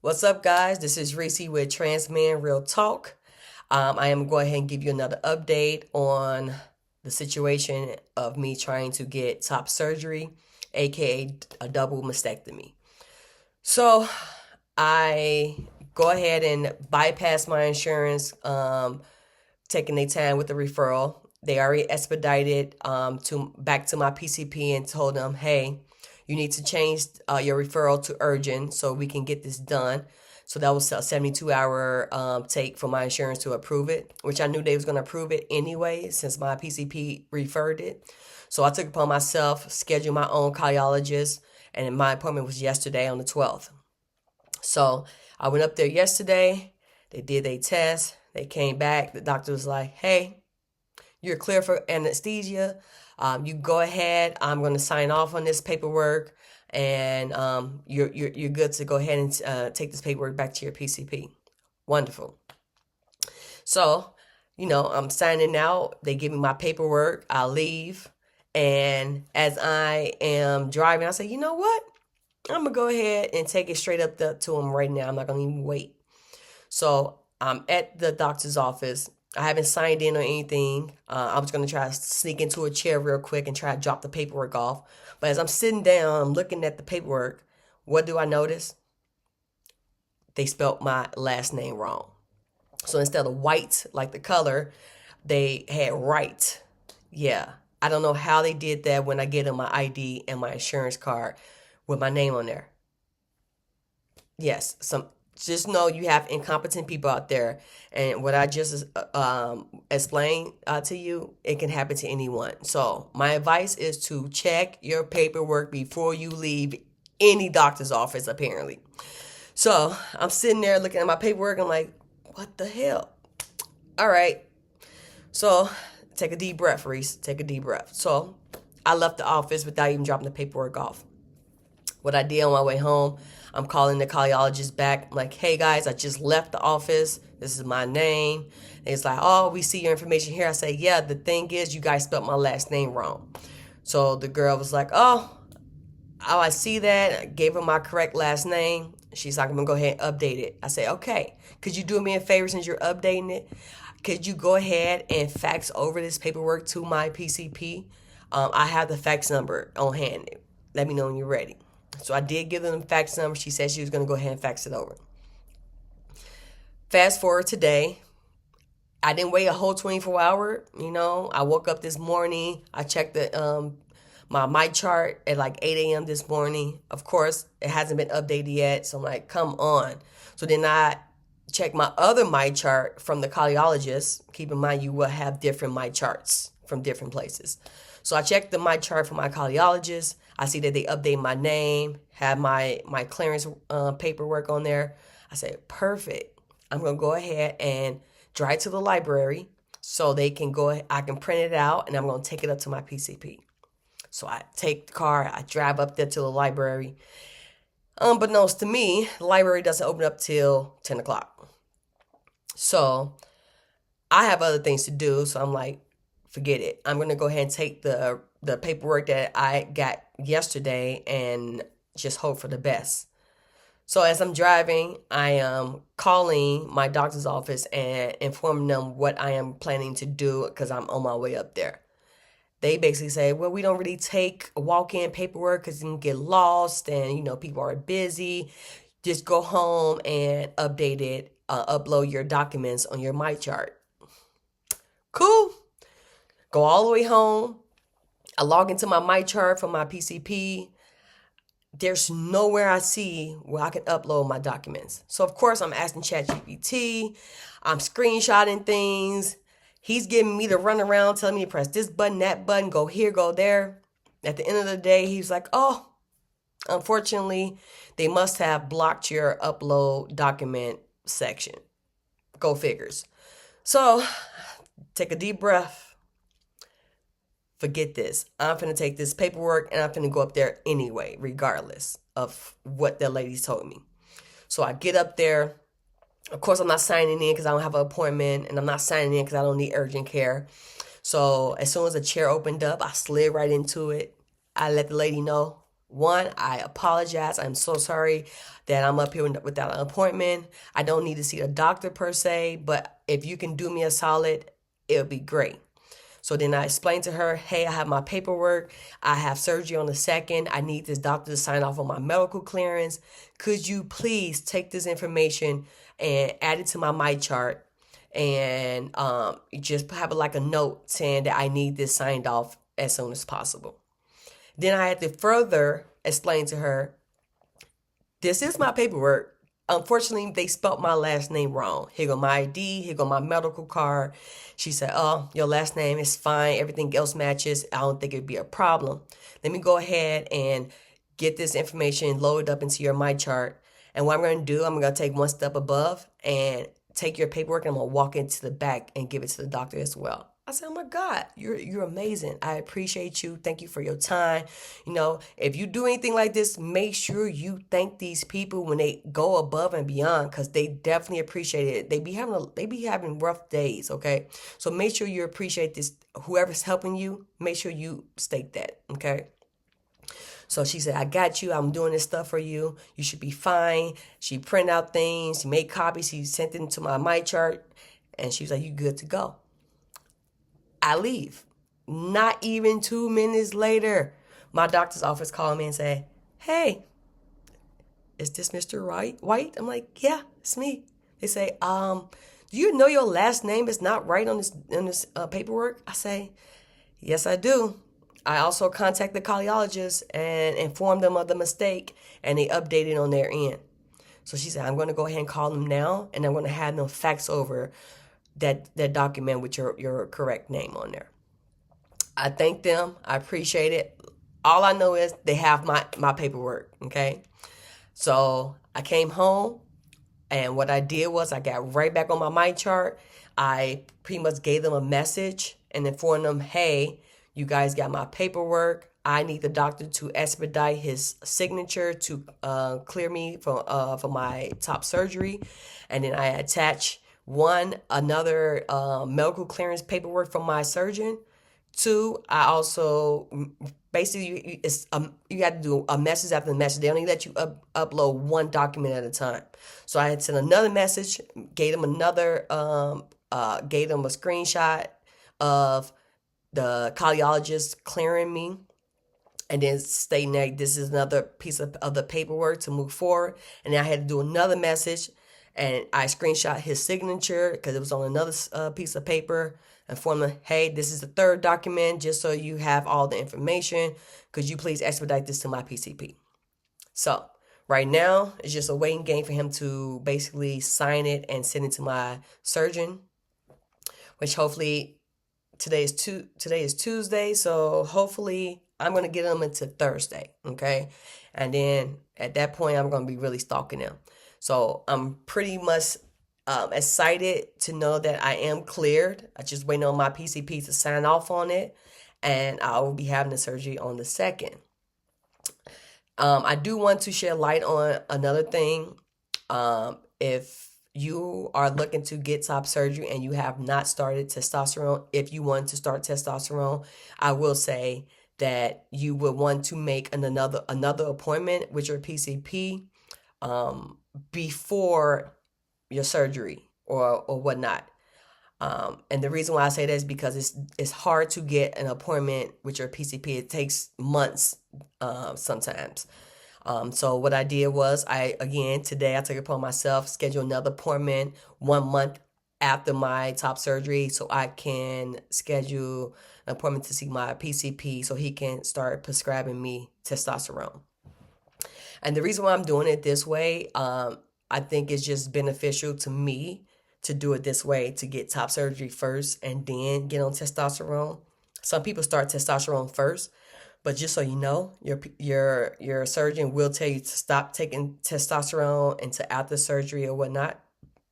What's up, guys? This is Reese with Trans Man Real Talk. I am going to go ahead and give you another update on the situation of me trying to get top surgery, aka a double mastectomy. So I go ahead and bypass my insurance, taking their time with the referral. They already expedited to back to my PCP and told them, hey, you need to change your referral to urgent so we can get this done. So that was a 72-hour take for my insurance to approve it, which I knew they was going to approve it anyway since my PCP referred it. So I took it upon myself, scheduled my own cardiologist, and my appointment was yesterday on the 12th. So I went up there yesterday. They did a test. They came back. The doctor was like, hey, you're clear for anesthesia. You go ahead. I'm going to sign off on this paperwork, and you're good to go ahead and take this paperwork back to your PCP. Wonderful. So, I'm signing out. They give me my paperwork. I leave, and as I am driving, I say, you know what? I'm gonna go ahead and take it straight up to them right now. I'm not gonna even wait. So I'm at the doctor's office. I haven't signed in or anything. I was going to try to sneak into a chair real quick and try to drop the paperwork off. But as I'm sitting down, I'm looking at the paperwork. What do I notice? They spelled my last name wrong. So instead of white, like the color, they had right. Yeah. I don't know how they did that when I get them my ID and my insurance card with my name on there. Yes, just know you have incompetent people out there, and what I just explained to you, it can happen to anyone. So my advice is to check your paperwork before you leave any doctor's office, apparently. So I'm sitting there looking at my paperwork. I'm like, what the hell? All right. So take a deep breath, Reese. Take a deep breath. So I left the office without even dropping the paperwork off. What I did on my way home, I'm calling the cardiologist back. I'm like, hey guys, I just left the office. This is my name. And it's like, oh, we see your information here. I say, yeah, the thing is you guys spelled my last name wrong. So the girl was like, oh, I see that. I gave her my correct last name. She's like, I'm going to go ahead and update it. I say, okay, could you do me a favor since you're updating it? Could you go ahead and fax over this paperwork to my PCP? I have the fax number on hand. Let me know when you're ready. So I did give them the fax number. She said she was going to go ahead and fax it over. Fast forward today. I didn't wait a whole 24 hours. I woke up this morning. I checked my chart at like 8 a.m. this morning. Of course, it hasn't been updated yet. So I'm like, come on. So then I checked my other my chart from the cardiologist. Keep in mind, you will have different my charts from different places. So I checked the my chart from my cardiologist. I see that they update my name, have my clearance paperwork on there. I said, perfect. I'm going to go ahead and drive to the library so they can I can print it out, and I'm going to take it up to my PCP. So I take the car, I drive up there to the library. Unbeknownst to me, the library doesn't open up till 10 o'clock. So I have other things to do, so I'm like, forget it. I'm going to go ahead and take the paperwork that I got yesterday and just hope for the best. So as I'm driving, I am calling my doctor's office and informing them what I am planning to do because I'm on my way up there. They basically say, well, we don't really take walk-in paperwork because you can get lost and, people are busy. Just go home and update it, upload your documents on your My Chart. Cool. Go all the way home. I log into my chart from my PCP. There's nowhere I see where I can upload my documents. So, of course, I'm asking ChatGPT. I'm screenshotting things. He's giving me the runaround, telling me to press this button, that button, go here, go there. At the end of the day, he's like, oh, unfortunately, they must have blocked your upload document section. Go figures. So, take a deep breath. Forget this. I'm finna take this paperwork and I'm finna go up there anyway, regardless of what the ladies told me. So I get up there. Of course, I'm not signing in because I don't have an appointment, and I'm not signing in because I don't need urgent care. So as soon as the chair opened up, I slid right into it. I let the lady know, One, I apologize. I'm so sorry that I'm up here without an appointment. I don't need to see a doctor per se, but if you can do me a solid, it'll be great. So then I explained to her, hey, I have my paperwork. I have surgery on the 2nd. I need this doctor to sign off on my medical clearance. Could you please take this information and add it to my chart and just have like a note saying that I need this signed off as soon as possible. Then I had to further explain to her, this is my paperwork. Unfortunately, they spelled my last name wrong. Here go my ID, here go my medical card. She said, oh, your last name is fine. Everything else matches. I don't think it'd be a problem. Let me go ahead and get this information loaded up into your my chart. And what I'm going to do, I'm going to take one step above and take your paperwork and I'm going to walk into the back and give it to the doctor as well. I said, oh my God, you're amazing. I appreciate you. Thank you for your time. You know, if you do anything like this, make sure you thank these people when they go above and beyond, because they definitely appreciate it. They be having rough days, okay? So make sure you appreciate this. Whoever's helping you, make sure you state that, okay? So she said, I got you. I'm doing this stuff for you. You should be fine. She printed out things. She made copies. She sent them to my chart. And she was like, you good to go. I leave. Not even 2 minutes later, my doctor's office called me and said, hey, is this Mr. White? I'm like, yeah, it's me. They say, do you know your last name is not right on this paperwork? I say, yes, I do. I also contacted the cardiologist and informed them of the mistake, and they updated on their end. So she said, I'm going to go ahead and call them now, and I'm going to have them fax over that document with your correct name on there. I thank them. I appreciate it. All I know is they have my paperwork, okay? So I came home, and what I did was I got right back on my chart. I pretty much gave them a message and informed them, hey, you guys got my paperwork. I need the doctor to expedite his signature to clear me for my top surgery. And then I attach another medical clearance paperwork from my surgeon. 2, I also basically you have to do a message after the message. They only let you upload one document at a time. So I had sent another message, gave them a screenshot of the cardiologist clearing me, and then stating that this is another piece of the paperwork to move forward. And then I had to do another message, and I screenshot his signature because it was on another piece of paper, inform them, hey, this is the 3rd document, just so you have all the information. Could you please expedite this to my PCP? So right now, it's just a waiting game for him to basically sign it and send it to my surgeon, which hopefully today is Tuesday, so hopefully I'm going to get them into Thursday, okay? And then at that point, I'm going to be really stalking them. So I'm pretty much excited to know that I am cleared. I just waiting on my PCP to sign off on it, and I will be having the surgery on the 2nd. I do want to shed light on another thing. If you are looking to get top surgery and you have not started testosterone, if you want to start testosterone, I will say that you would want to make another appointment with your PCP before your surgery or whatnot. And the reason why I say that is because it's hard to get an appointment with your PCP. It takes months sometimes. So what I did was today I took it upon myself, schedule another appointment 1 month after my top surgery so I can schedule an appointment to see my PCP so he can start prescribing me testosterone. And the reason why I'm doing it this way, I think it's just beneficial to me to do it this way, to get top surgery first and then get on testosterone. Some people start testosterone first, but just so you know, your surgeon will tell you to stop taking testosterone until after surgery or whatnot.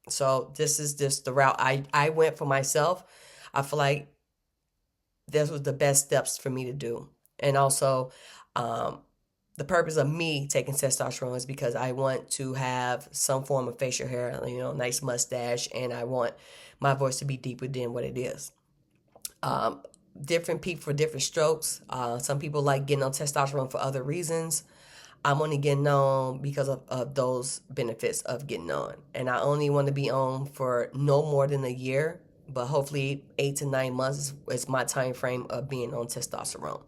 So this is just the route I went for myself. I feel like this was the best steps for me to do. And also, the purpose of me taking testosterone is because I want to have some form of facial hair, nice mustache, and I want my voice to be deeper than what it is. Different people for different strokes. Some people like getting on testosterone for other reasons. I'm only getting on because of those benefits of getting on. And I only want to be on for no more than a year, but hopefully 8 to 9 months is my time frame of being on testosterone.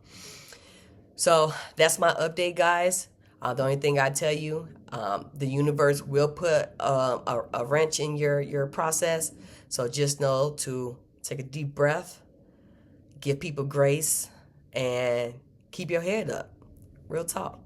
So that's my update, guys. The only thing I tell you, the universe will put a wrench in your process. So just know to take a deep breath, give people grace, and keep your head up. Real talk.